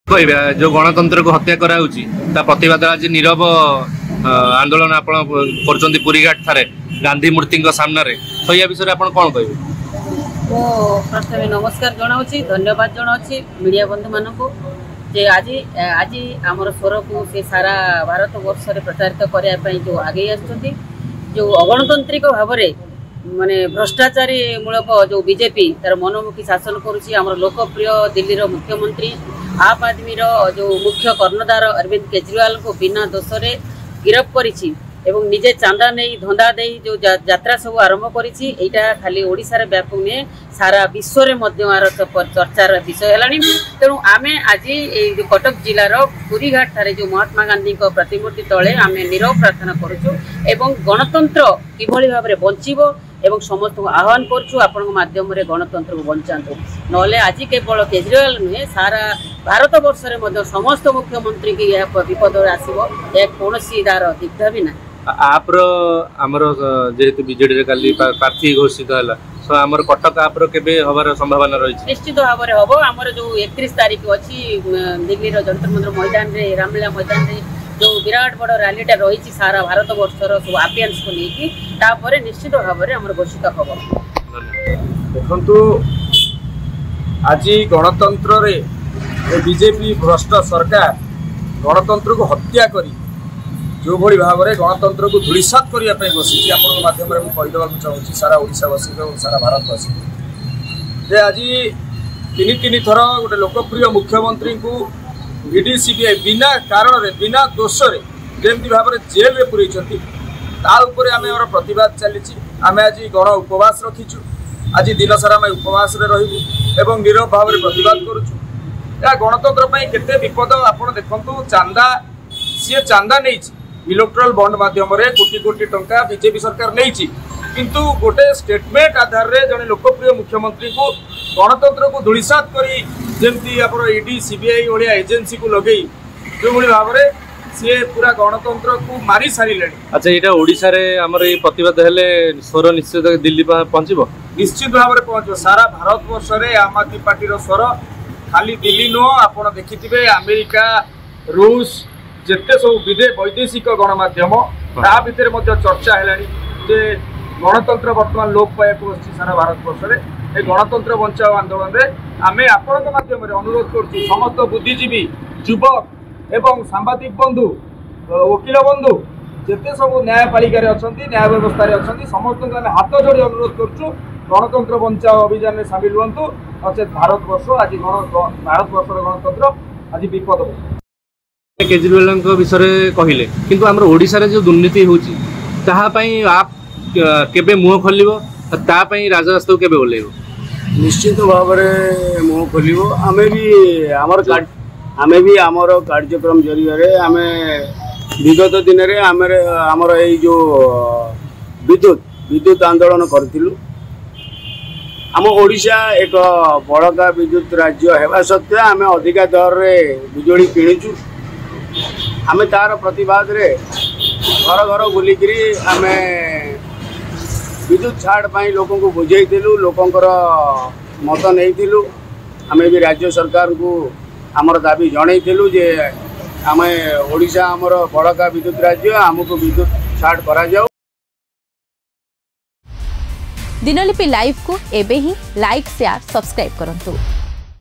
कहबे जो गणतंत्र को हत्या कराउची ता प्रतिवाद आज नीरव आंदोलन आपण करचंदी पुरी घाट थारे गांधी मूर्ति सामने रे तो या विषय आपण कोन कहबे? मो प्रथमे नमस्कार जनाउची धन्यवाद जनाउची मीडिया बंधु मानको जे आज आमर स्वर को से सारा भारत वर्ष रे प्रचारित करिया पई जो आगे आछथि जो अगणतांत्रिक भाव रे माने भ्रष्टाचारी मूलक जो बीजेपी तार मनोमुखी शासन करुची आमर लोकप्रिय दिल्ली रो मुख्यमंत्री आप आदमी रो जो मुख्य कर्णधार अरविंद केजरीवाल को बिना दोष रे गिरफ्त करिछि एवं निजे चांदा नहीं धंदा दे जो यात्रा सब आरंभ करिछि एटा खाली ओडिसा रे व्यापक ने सारा विश्व रे मध्यमार चर्चार विषय हेलानी। तेणु आमे आज जो कटक जिलार पुरी घाट थारे जो महात्मा गांधी को प्रतिमूर्ति तले आमे नीरव प्रार्थना करूछु एवं गणतंत्र किभली भाबरे बंचिबो एवं समस्त को आह्वान करूछु आपण माध्यम रे गणतंत्र को बंचांतु नले आज केवल केजरीवाल नुहे सारा भारत वर्ष रे मध्य समस्त मुख्यमंत्री की यह विपद आसीबो एक कोनोसी दार दिग्ध भी ना आप्र आमर जेहेतु बीजेडी रे काली प्रार्थी घोषित हला सो आमर कटक आप्र केबे हबार संभावना रही निश्चित भाव में हम आमर जो 31 तारीख अच्छी दिल्ली जंतर मंतर मैदान रे रामलीला मैदान रे जो विराट बड़ रैलीटा रही सारा भारत वर्षर सब आपियंस को लेकिन निश्चित भाव में आमर घोषित हम देखु आज गणतंत्र रे बीजेपी भ्रष्ट सरकार गणतंत्र को हत्या करी जो भली भाव में गणतंत्र को धूलिसात करने बसी माध्यम कहीदेवा चाहूँगी सारा ओडिशावासी सारा भारतवासी जे आज तीन थर गोटे लोकप्रिय मुख्यमंत्री को ईडी सीबीआई बिना कारण रे बिना दोष रे जमी भाव में जेल में पुरई आम प्रतिवाद चली आम आज गण उपवास रखीचु आज दिन सारा आम उपवास रही नीरव भाव में प्रतिवाद करुचु गणतंत्र केते विपद आप देखु चांदा सी चांदा नहीं इलेक्ट्रल बॉन्ड माध्यम कोटी कोटी टंका बीजेपी सरकार नहीं किंतु गोटे स्टेटमेंट आधार रे जने लोकप्रिय मुख्यमंत्री को गणतंत्र को धूलिसात करी जेमती आप ईडी सीबीआई भाया एजेंसी को लगे जो भाई भाव में सी पूरा गणतंत्र को मारी सारे। अच्छा यहाँ ओडिशा रे हमर ये प्रतिवाद हेले स्वर निश्चित दिल्ली पहुँचो निश्चित भाव में पहुँचो सारा भारत वर्ष रे आम आदमी पार्टी स्वर खाली दिल्ली नुह आप देखिथे अमेरिका रूस जिते सब वैदेशिक गणमाध्यम ता भितर चर्चा है जे गणतंत्र बर्तमान लोप पाइक बस सारा भारत वर्ष में गणतंत्र बचाओ आंदोलन में आम आपण माध्यम अनुरोध करुँ समस्त बुद्धिजीवी युवक एवं सांबादिक बंधु वकिल बंधु जिते सब न्यायपालिका अच्छा न्याय व्यवस्था अच्छा समस्त हाथ जोड़ी अनुरोध करुँ गणतंत्र बचाओ अभियान में सामिल हूँ नचेत भारत वर्ष आज भारत वर्ष गणतंत्र आज विपद। केजरीवाल विषय कहले किंतु आम ओडिशा रे जो दुर्नीति होची ताहा पई आप केबे मुह खोलिबो तापई राजरास्ता केबे ओलेबो? निश्चित भाव में मुह खोलिबो आमे भी आमर कार्यक्रम जरिए आमे विगत दिन रे आमर ए जो विद्युत आंदोलन करथिलु आम ओडिशा एक बड़का विद्युत राज्य हेबा सत्वे आमे अधिका दर रे बिजली किणुचु आमे तार प्रतिवाद रे घर घर बुलिकी आम विद्युत छाड़ पाई लोक को बुझेलु लोकंर मत नहीं आम भी राज्य सरकार को आमर दाबी जनईलु जे आम ओडिशा आमर बड़का विद्युत राज्य आमको विद्युत छाड़ करा जाओ। दिनलिपि लाइव को एबे ही लाइक शेयर सब्सक्राइब करंतु।